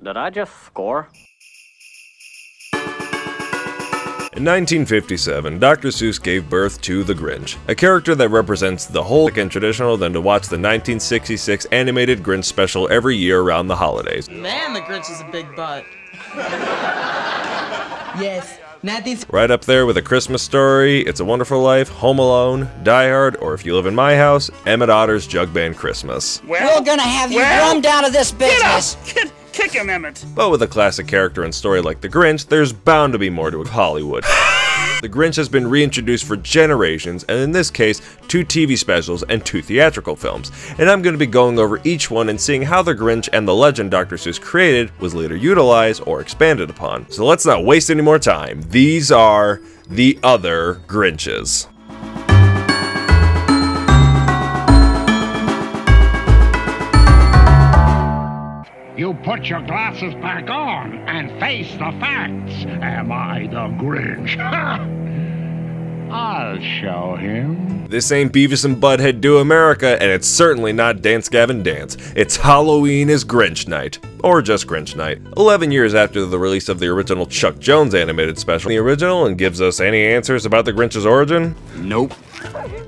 Did I just score? In 1957, Dr. Seuss gave birth to the Grinch, a character that represents the whole and traditional than to watch the 1966 animated Grinch special every year around the holidays. Man, the Grinch is a big butt. Yes, not this. Right up there with A Christmas Story, It's a Wonderful Life, Home Alone, Die Hard, or if you live in my house, Emmett Otter's Jug Band Christmas. We're gonna have you drummed out of this business. Kick him, Emmett. But with a classic character and story like the Grinch, there's bound to be more to Hollywood. The Grinch has been reintroduced for generations, and in this case, 2 TV specials and 2 theatrical films. And I'm going to be going over each one and seeing how the Grinch and the legend Dr. Seuss created was later utilized or expanded upon. So let's not waste any more time. These are the other Grinches. You put your glasses back on and face the facts. Am I the Grinch? I'll show him. This ain't Beavis and Butthead Do America, and it's certainly not Dance Gavin Dance. It's Halloween is Grinch Night. Or just Grinch Night. 11 years after the release of the original Chuck Jones animated special, the original, and gives us any answers about the Grinch's origin? Nope.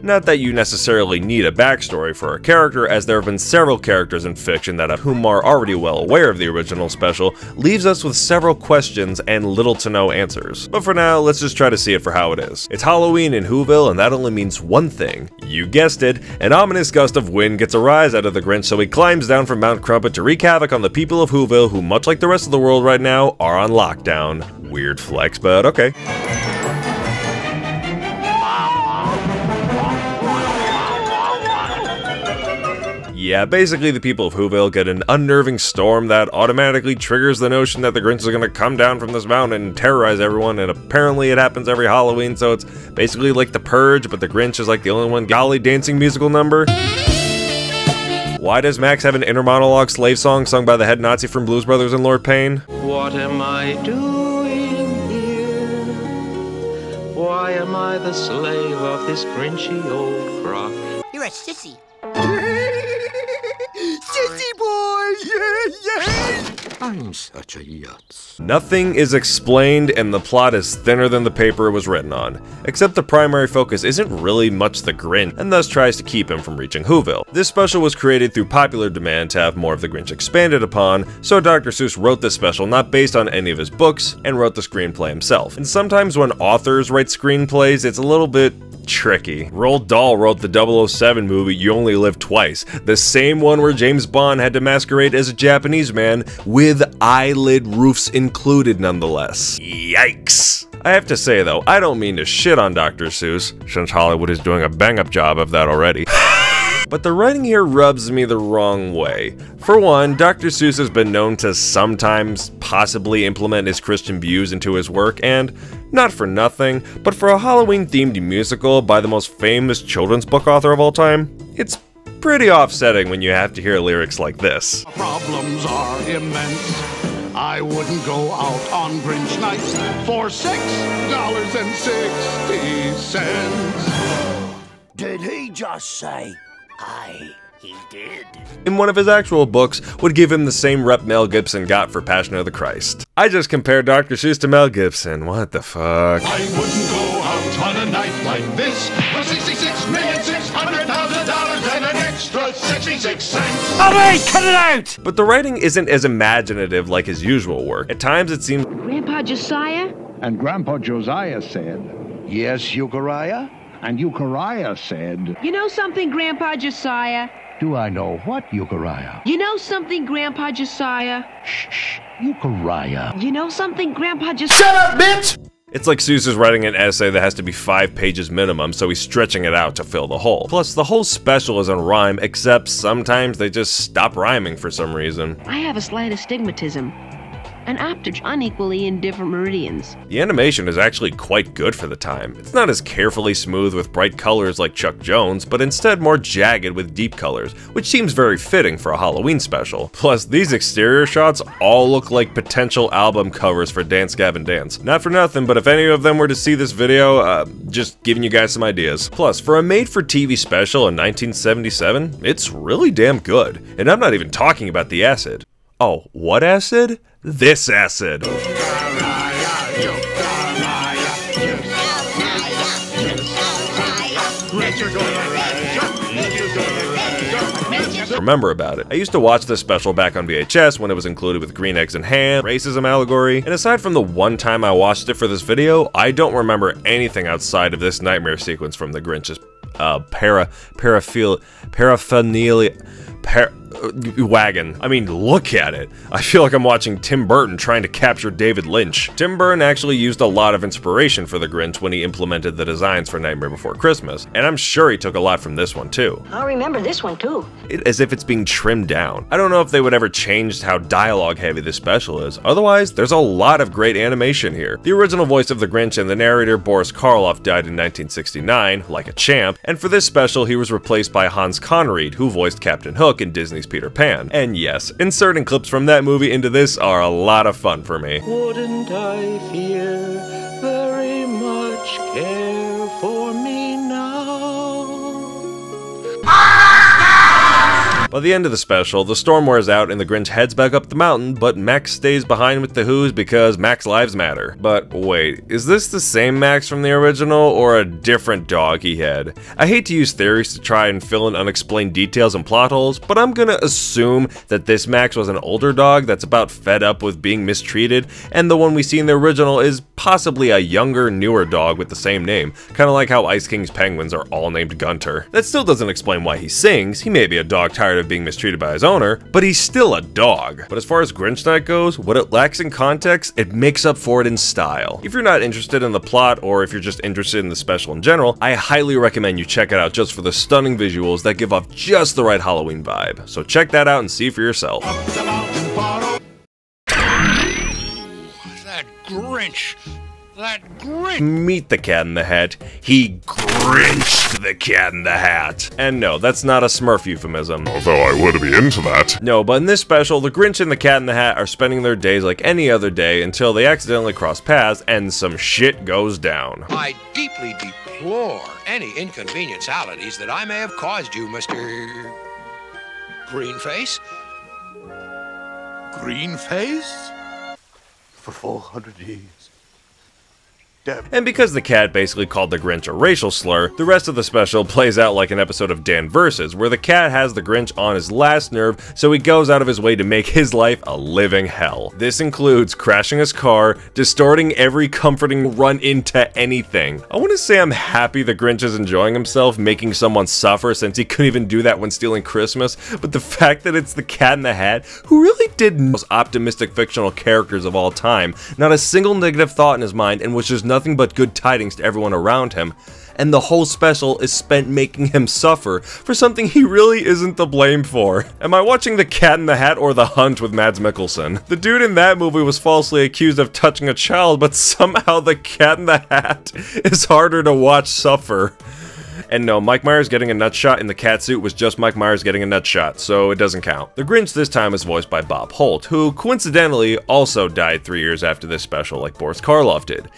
Not that you necessarily need a backstory for a character, as there have been several characters in fiction that, whom are already well aware of the original special, leaves us with several questions and little to no answers. But for now, let's just try to see it for how it is. It's Halloween in Whoville, and that only means one thing. You guessed it, an ominous gust of wind gets a rise out of the Grinch, so he climbs down from Mount Crumpet to wreak havoc on the people of Whoville, who, much like the rest of the world right now, are on lockdown. Weird flex, but okay. Yeah, basically the people of Whoville get an unnerving storm that automatically triggers the notion that the Grinch is gonna come down from this mountain and terrorize everyone, and apparently it happens every Halloween, so it's basically like The Purge, but the Grinch is like the only one golly dancing musical number. Why does Max have an inner monologue slave song sung by the head Nazi from Blues Brothers and Lord Payne? What am I doing here? Why am I the slave of this Grinchy old crock? You're a sissy. Sissy boy! Yeah! I'm such a yutz. Nothing is explained, and the plot is thinner than the paper it was written on, except the primary focus isn't really much the Grinch, and thus tries to keep him from reaching Whoville. This special was created through popular demand to have more of the Grinch expanded upon, so Dr. Seuss wrote this special not based on any of his books, and wrote the screenplay himself. And sometimes when authors write screenplays, it's a little bit tricky. Roald Dahl wrote the 007 movie You Only Live Twice, the same one where James Bond had to masquerade as a Japanese man, with eyelid roofs included nonetheless. Yikes! I have to say though, I don't mean to shit on Dr. Seuss, since Hollywood is doing a bang-up job of that already. But the writing here rubs me the wrong way. For one, Dr. Seuss has been known to sometimes possibly implement his Christian views into his work, and not for nothing, but for a Halloween-themed musical by the most famous children's book author of all time, it's pretty offsetting when you have to hear lyrics like this. Problems are immense. I wouldn't go out on Grinch nights for $6.60. Did he just say, he did? In one of his actual books, would give him the same rep Mel Gibson got for Passion of the Christ. I just compared Dr. Seuss to Mel Gibson, what the fuck? I wouldn't go out on a night like this for $66,600,000 and an extra 66 cents. Oh wait, cut it out! But the writing isn't as imaginative like his usual work. At times it seems Grandpa Josiah? And Grandpa Josiah said, "Yes, Euchariah?" And Euchariah said, You know something, Grandpa Josiah? "Do I know what, Euchariah?" You know something, Grandpa Josiah? Shh, Euchariah. You know something, Grandpa Josiah? Shut up, bitch! it's like Seuss is writing an essay that has to be 5 pages minimum, so he's stretching it out to fill the hole. Plus, the whole special is in rhyme, except sometimes they just stop rhyming for some reason. I have a slight astigmatism. An aptage unequally in different meridians. The animation is actually quite good for the time. It's not as carefully smooth with bright colors like Chuck Jones, but instead more jagged with deep colors, which seems very fitting for a Halloween special. Plus, these exterior shots all look like potential album covers for Dance Gavin Dance. Not for nothing, but if any of them were to see this video, just giving you guys some ideas. Plus, for a made-for-TV special in 1977, it's really damn good. And I'm not even talking about the acid. Oh, what acid? This acid. Remember about it. I used to watch this special back on VHS when it was included with Green Eggs and Ham, racism allegory, and aside from the one time I watched it for this video, I don't remember anything outside of this nightmare sequence from the Grinch's paraphernalia wagon. I mean, look at it. I feel like I'm watching Tim Burton trying to capture David Lynch. Tim Burton actually used a lot of inspiration for the Grinch when he implemented the designs for Nightmare Before Christmas, and I'm sure he took a lot from this one too. I'll remember this one too. As if it's being trimmed down. I don't know if they would ever change how dialogue heavy this special is, otherwise there's a lot of great animation here. The original voice of the Grinch and the narrator Boris Karloff died in 1969, like a champ, and for this special he was replaced by Hans Conried, who voiced Captain Hook in Disney's Peter Pan. And yes, inserting clips from that movie into this are a lot of fun for me. Wouldn't I fear very much care for me now? By the end of the special, the storm wears out and the Grinch heads back up the mountain, but Max stays behind with the Who's because Max lives matter. But wait, is this the same Max from the original or a different dog he had? I hate to use theories to try and fill in unexplained details and plot holes, but I'm gonna assume that this Max was an older dog that's about fed up with being mistreated, and the one we see in the original is possibly a younger, newer dog with the same name, kinda like how Ice King's penguins are all named Gunter. That still doesn't explain why he sings. He may be a dog tired of being mistreated by his owner, but he's still a dog. But as far as Grinch Night goes, what it lacks in context, it makes up for it in style. If you're not interested in the plot, or if you're just interested in the special in general, I highly recommend you check it out just for the stunning visuals that give off just the right Halloween vibe. So check that out and see for yourself. That Grinch! That Grinch! Meet the Cat in the Hat. He Grinched the Cat in the Hat. And no, that's not a Smurf euphemism. Although I would be into that. No, but in this special, the Grinch and the Cat in the Hat are spending their days like any other day until they accidentally cross paths and some shit goes down. I deeply deplore any inconvenientalities that I may have caused you, Mr. Greenface. Greenface? For 400 years. And because the cat basically called the Grinch a racial slur, the rest of the special plays out like an episode of Dan Versus, where the cat has the Grinch on his last nerve, so he goes out of his way to make his life a living hell. This includes crashing his car, distorting every comforting run into anything. I want to say I'm happy the Grinch is enjoying himself, making someone suffer since he couldn't even do that when stealing Christmas, but the fact that it's the Cat in the Hat, who really did the most optimistic fictional characters of all time, not a single negative thought in his mind, and was just nothing but good tidings to everyone around him, and the whole special is spent making him suffer for something he really isn't to blame for. Am I watching The Cat in the Hat or The Hunt with Mads Mikkelsen? The dude in that movie was falsely accused of touching a child, but somehow the Cat in the Hat is harder to watch suffer. And no, Mike Myers getting a nut shot in the cat suit was just Mike Myers getting a nut shot, so it doesn't count. The Grinch this time is voiced by Bob Holt, who coincidentally also died 3 years after this special like Boris Karloff did.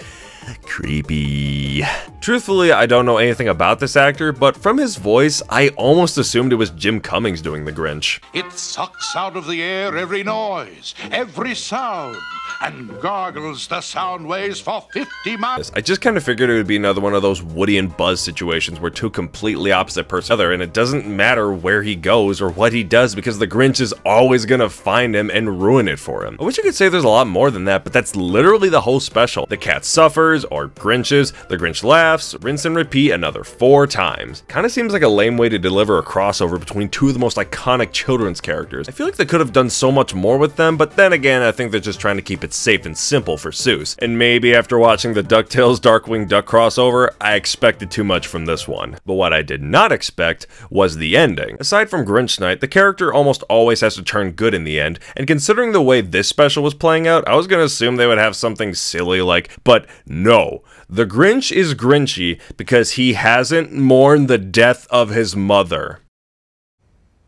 Creepy. Truthfully, I don't know anything about this actor, but from his voice, I almost assumed it was Jim Cummings doing the Grinch. It sucks out of the air every noise, every sound, and gargles the sound waves for 50 miles. I just kind of figured it would be another one of those Woody and Buzz situations where two completely opposite persons and it doesn't matter where he goes or what he does because the Grinch is always gonna find him and ruin it for him. I wish I could say there's a lot more than that, but that's literally the whole special. The cat suffers, or Grinches, the Grinch laughs, rinse and repeat another 4 times. Kinda seems like a lame way to deliver a crossover between two of the most iconic children's characters. I feel like they could have done so much more with them, but then again, I think they're just trying to keep it safe and simple for Seuss. And maybe after watching the DuckTales Darkwing Duck crossover, I expected too much from this one. But what I did not expect was the ending. Aside from Grinch Night, the character almost always has to turn good in the end, and considering the way this special was playing out, I was gonna assume they would have something silly like, but no. The Grinch is Grinchy because he hasn't mourned the death of his mother.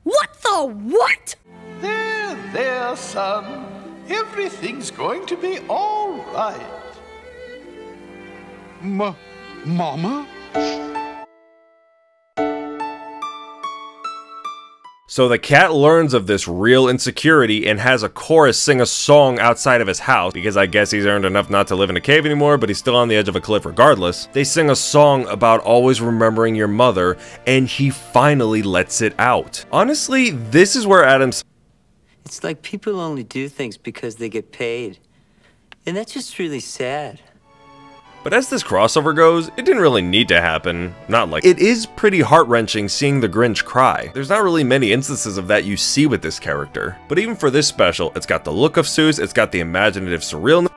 What the what? There, son. Everything's going to be all right. Mama? So the cat learns of this real insecurity and has a chorus sing a song outside of his house, because I guess he's earned enough not to live in a cave anymore, but he's still on the edge of a cliff regardless. They sing a song about always remembering your mother, and he finally lets it out. Honestly, this is where Adams... It's like people only do things because they get paid. And that's just really sad. But as this crossover goes, it didn't really need to happen. Not like it is pretty heart-wrenching seeing the Grinch cry. There's not really many instances of that you see with this character. But even for this special, it's got the look of Seuss, it's got the imaginative surrealness.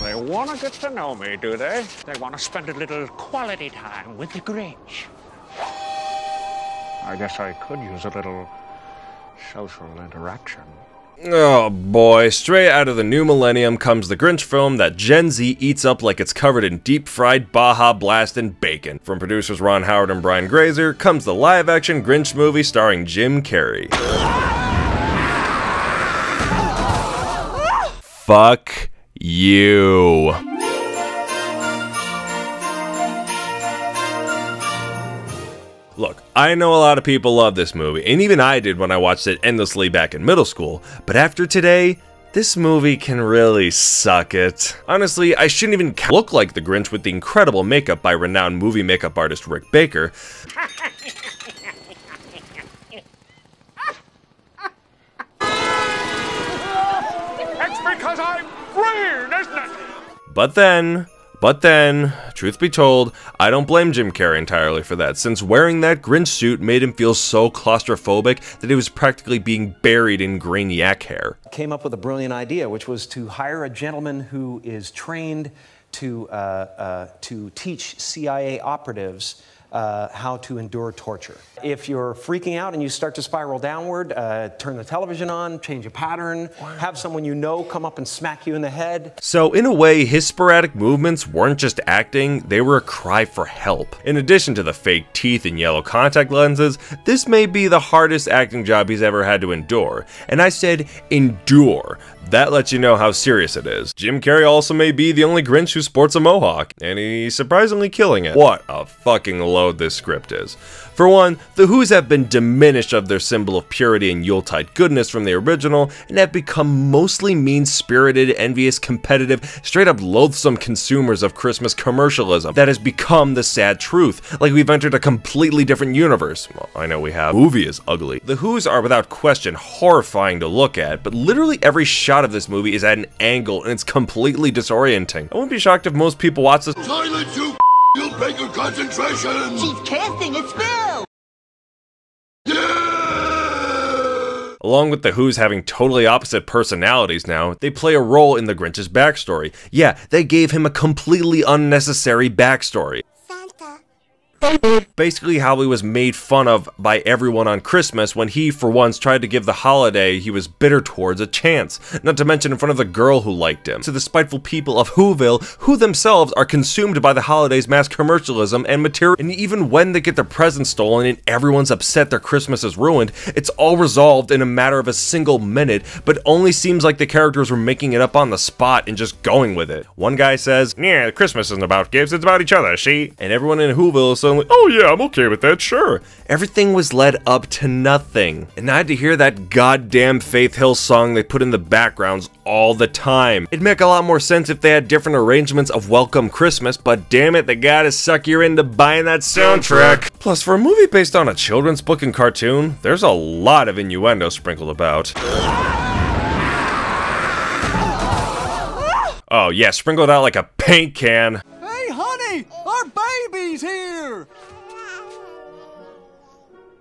They want to get to know me, do they? They want to spend a little quality time with the Grinch. I guess I could use a little social interaction. Oh boy, straight out of the new millennium comes the Grinch film that Gen Z eats up like it's covered in deep-fried Baja Blast and bacon. From producers Ron Howard and Brian Grazer comes the live-action Grinch movie starring Jim Carrey. Fuck you. Look, I know a lot of people love this movie, and even I did when I watched it endlessly back in middle school, but after today, this movie can really suck it. Honestly, I shouldn't even look like the Grinch with the incredible makeup by renowned movie makeup artist Rick Baker. It's because I'm green, isn't it? But then, truth be told, I don't blame Jim Carrey entirely for that, since wearing that Grinch suit made him feel so claustrophobic that he was practically being buried in green yak hair. Came up with a brilliant idea, which was to hire a gentleman who is trained to teach CIA operatives how to endure torture. If you're freaking out and you start to spiral downward, turn the television on, change a pattern, have someone you know come up and smack you in the head. So in a way, his sporadic movements weren't just acting, they were a cry for help. In addition to the fake teeth and yellow contact lenses, this may be the hardest acting job he's ever had to endure. And I said endure. That lets you know how serious it is. Jim Carrey also may be the only Grinch who sports a mohawk, and he's surprisingly killing it. What a fucking load this script is. For one, the Who's have been diminished of their symbol of purity and Yuletide goodness from the original, and have become mostly mean-spirited, envious, competitive, straight-up loathsome consumers of Christmas commercialism. That has become the sad truth, like we've entered a completely different universe. Well, I know we have. The movie is ugly. The Who's are without question horrifying to look at, but literally every shot of this movie is at an angle, and it's completely disorienting. I wouldn't be shocked if most people watch this— Silence, you'll break your concentration! She's casting a spell! Along with the Who's having totally opposite personalities now, they play a role in the Grinch's backstory. Yeah, they gave him a completely unnecessary backstory. Basically how he was made fun of by everyone on Christmas when he, for once, tried to give the holiday he was bitter towards a chance, not to mention in front of the girl who liked him. To the spiteful people of Whoville, who themselves are consumed by the holiday's mass commercialism and material, and even when they get their presents stolen and everyone's upset their Christmas is ruined, it's all resolved in a matter of a single minute, but only seems like the characters were making it up on the spot and just going with it. One guy says, "Yeah, Christmas isn't about gifts, it's about each other, see?" And everyone in Whoville is suddenly, "Oh yeah, I'm okay with that, sure." Everything was led up to nothing. And I had to hear that goddamn Faith Hill song they put in the backgrounds all the time. It'd make a lot more sense if they had different arrangements of Welcome Christmas, but damn it, they gotta suck you into buying that soundtrack. Plus, for a movie based on a children's book and cartoon, there's a lot of innuendo sprinkled about. Oh yeah, sprinkled out like a paint can. Hey honey, our baby's here!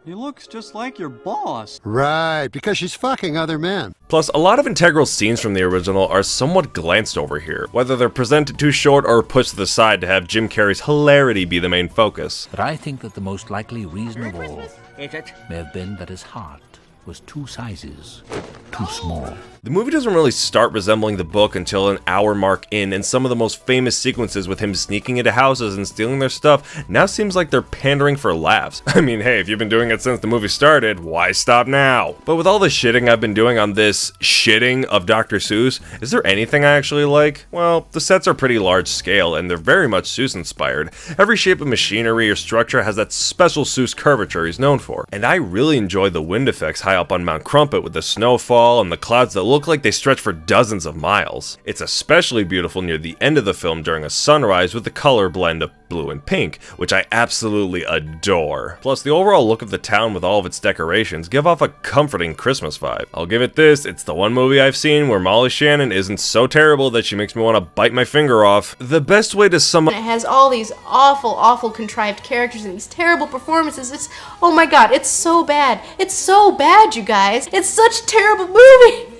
He looks just like your boss. Right, because she's fucking other men. Plus, a lot of integral scenes from the original are somewhat glanced over here, whether they're presented too short or pushed to the side to have Jim Carrey's hilarity be the main focus. But I think that the most likely reason of all may have been that his heart was 2 sizes too small. The movie doesn't really start resembling the book until an hour mark in, and some of the most famous sequences with him sneaking into houses and stealing their stuff now seems like they're pandering for laughs. I mean, hey, if you've been doing it since the movie started, why stop now? But with all the shitting I've been doing on this shitting of Dr. Seuss, is there anything I actually like? Well, the sets are pretty large scale, and they're very much Seuss inspired. Every shape of machinery or structure has that special Seuss curvature he's known for. And I really enjoy the wind effects high up on Mount Crumpet with the snowfall and the clouds that look like they stretch for dozens of miles. It's especially beautiful near the end of the film during a sunrise with the color blend of blue and pink, which I absolutely adore. Plus, the overall look of the town with all of its decorations give off a comforting Christmas vibe. I'll give it this, it's the one movie I've seen where Molly Shannon isn't so terrible that she makes me want to bite my finger off. The best way to sum up— It has all these awful contrived characters and these terrible performances. It's, oh my god, it's so bad. It's so bad, you guys. It's such a terrible movie.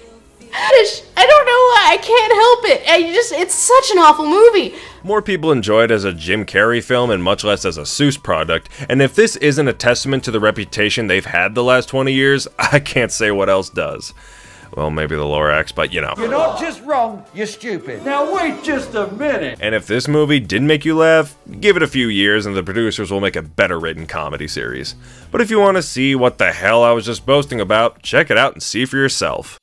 I don't know why, I can't help it. It's such an awful movie. More people enjoy it as a Jim Carrey film and much less as a Seuss product, and if this isn't a testament to the reputation they've had the last 20 years, I can't say what else does. Well, maybe the Lorax, but you know. You're not just wrong, you're stupid. Now wait just a minute. And if this movie didn't make you laugh, give it a few years and the producers will make a better written comedy series. But if you want to see what the hell I was just boasting about, check it out and see for yourself.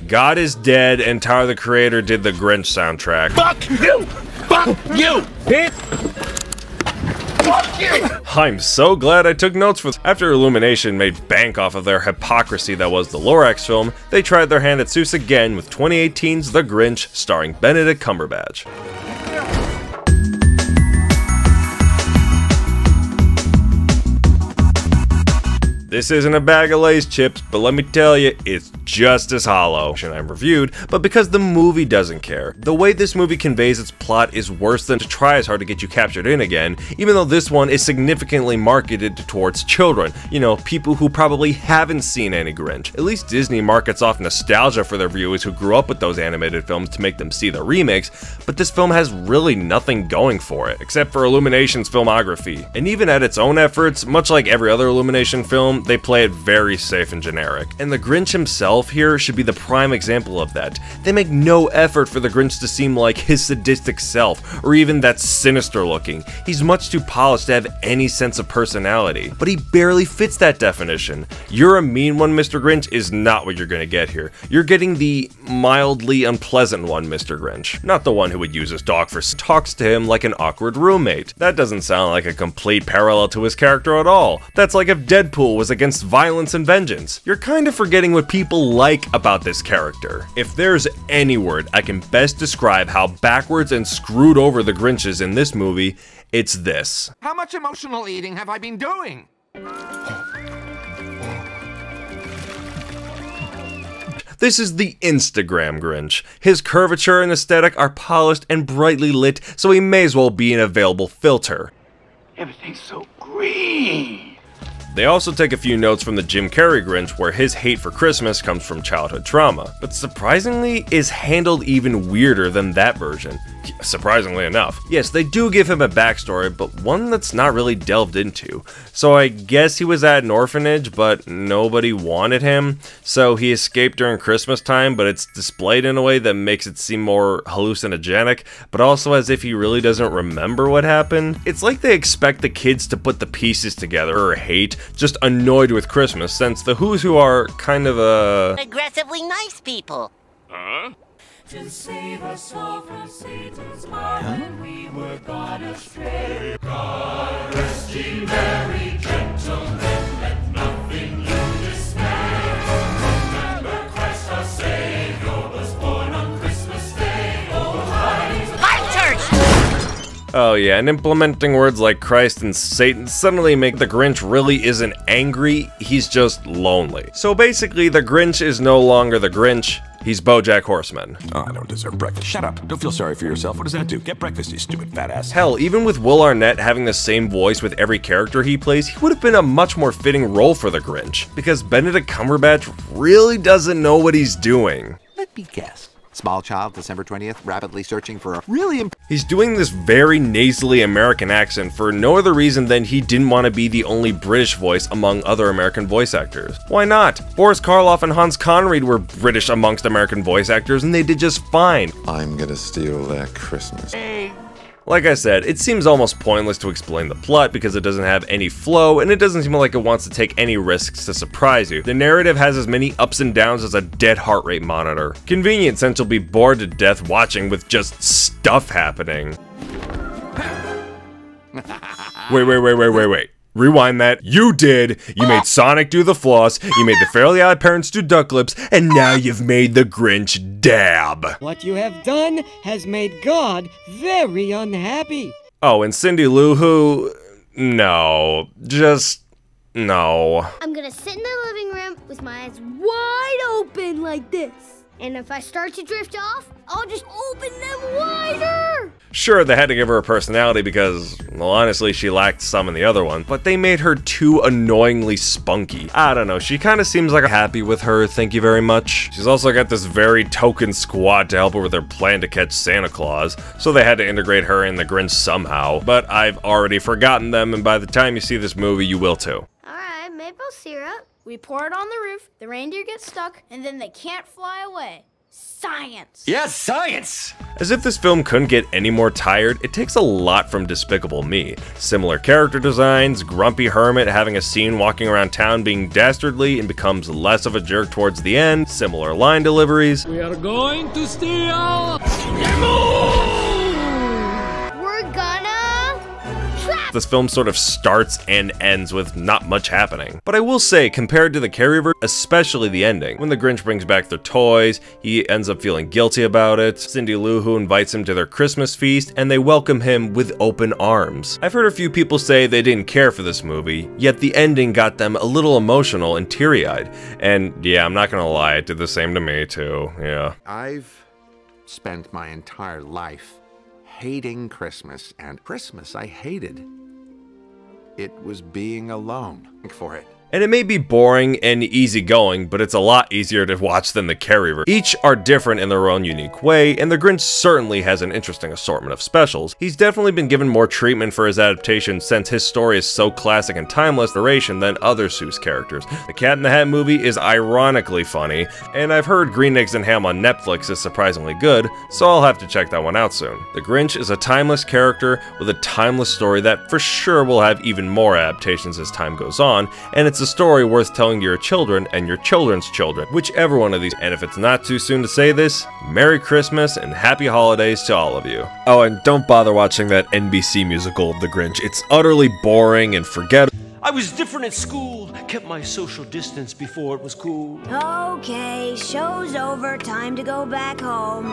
God is Dead and Tyler the Creator did the Grinch soundtrack. Fuck you! Fuck you! Bitch! Fuck you! I'm so glad I took notes for this. After Illumination made bank off of their hypocrisy that was the Lorax film, they tried their hand at Seuss again with 2018's The Grinch starring Benedict Cumberbatch. This isn't a bag of Lay's chips, but let me tell you, it's just as hollow. I've reviewed, but because the movie doesn't care. The way this movie conveys its plot is worse than to try as hard to get you captured in again, even though this one is significantly marketed towards children. You know, people who probably haven't seen any Grinch. At least Disney markets off nostalgia for their viewers who grew up with those animated films to make them see the remakes, but this film has really nothing going for it, except for Illumination's filmography. And even at its own efforts, much like every other Illumination film, they play it very safe and generic. And the Grinch himself here should be the prime example of that. They make no effort for the Grinch to seem like his sadistic self, or even that sinister looking. He's much too polished to have any sense of personality, but he barely fits that definition. You're a mean one, Mr. Grinch, is not what you're gonna get here. You're getting the mildly unpleasant one, Mr. Grinch. Not the one who would use his dog for talks to him like an awkward roommate. That doesn't sound like a complete parallel to his character at all. That's like if Deadpool was against violence and vengeance. You're kind of forgetting what people like about this character. If there's any word I can best describe how backwards and screwed over the Grinch is in this movie, it's this. How much emotional eating have I been doing? This is the Instagram Grinch. His curvature and aesthetic are polished and brightly lit, so he may as well be an available filter. Everything's so green. They also take a few notes from the Jim Carrey Grinch, where his hate for Christmas comes from childhood trauma, but surprisingly is handled even weirder than that version. Surprisingly enough. Yes, they do give him a backstory, but one that's not really delved into. So I guess he was at an orphanage, but nobody wanted him, so he escaped during Christmas time, but it's displayed in a way that makes it seem more hallucinogenic, but also as if he really doesn't remember what happened. It's like they expect the kids to put the pieces together, or hate, just annoyed with Christmas, since the Who's Who are kind of aggressively nice people. Huh? To save us all from Satan's power when we were gone astray. God rest ye merry gentlemen, let nothing you dismay. Remember Christ our Savior was born on Christmas Day. Oh, Hi, church! Oh yeah, and implementing words like Christ and Satan suddenly make the Grinch really isn't angry, he's just lonely. So basically, the Grinch is no longer the Grinch, he's BoJack Horseman. Oh, I don't deserve breakfast. Shut up. Don't feel sorry for yourself. What does that do? Get breakfast, you stupid fat ass. Hell, even with Will Arnett having the same voice with every character he plays, he would have been a much more fitting role for the Grinch, because Benedict Cumberbatch really doesn't know what he's doing. Let me guess. Small child, December 20th, rapidly searching for a He's doing this very nasally American accent for no other reason than he didn't want to be the only British voice among other American voice actors. Why not? Boris Karloff and Hans Conried were British amongst American voice actors and they did just fine. I'm gonna steal that Christmas. Like I said, it seems almost pointless to explain the plot because it doesn't have any flow and it doesn't seem like it wants to take any risks to surprise you. The narrative has as many ups and downs as a dead heart rate monitor. Convenient since you'll be bored to death watching with just stuff happening. Wait. Rewind that. You did. You made Sonic do the floss, you made the Fairly Odd Parents do duck lips, and now you've made the Grinch dab. What you have done has made God very unhappy. Oh, and Cindy Lou Who... No. Just... no. I'm gonna sit in the living room with my eyes wide open like this. And if I start to drift off, I'll just open them wider! Sure, they had to give her a personality because, well, honestly, she lacked some in the other one, but they made her too annoyingly spunky. I don't know, she kind of seems like I'm happy with her, thank you very much. She's also got this very token squad to help her with her plan to catch Santa Claus, so they had to integrate her in the Grinch somehow, but I've already forgotten them, and by the time you see this movie, you will too. Alright, maple syrup. We pour it on the roof, the reindeer get stuck, and then they can't fly away. Science! Yes, science! As if this film couldn't get any more tired, it takes a lot from Despicable Me. Similar character designs, grumpy hermit having a scene walking around town being dastardly and becomes less of a jerk towards the end, similar line deliveries. We are going to steal We're gonna trap! This film sort of starts and ends with not much happening. But I will say, compared to the Carrieverse, especially the ending, when the Grinch brings back their toys, he ends up feeling guilty about it, Cindy Lou Who invites him to their Christmas feast, and they welcome him with open arms. I've heard a few people say they didn't care for this movie, yet the ending got them a little emotional and teary-eyed. And yeah, I'm not gonna lie, it did the same to me too, yeah. I've spent my entire life hating Christmas, and Christmas I hated. It was being alone for it. And it may be boring and easygoing, but it's a lot easier to watch than the Carrieverse. Each are different in their own unique way, and the Grinch certainly has an interesting assortment of specials. He's definitely been given more treatment for his adaptation since his story is so classic and timeless duration than other Seuss characters. The Cat in the Hat movie is ironically funny, and I've heard Green Eggs and Ham on Netflix is surprisingly good, so I'll have to check that one out soon. The Grinch is a timeless character with a timeless story that for sure will have even more adaptations as time goes on, and it's a story worth telling to your children and your children's children, whichever one of these. And if it's not too soon to say this, Merry Christmas and Happy Holidays to all of you. Oh, and don't bother watching that NBC musical of The Grinch. It's utterly boring and forgettable. I was different at school, kept my social distance before it was cool. Okay, show's over, time to go back home.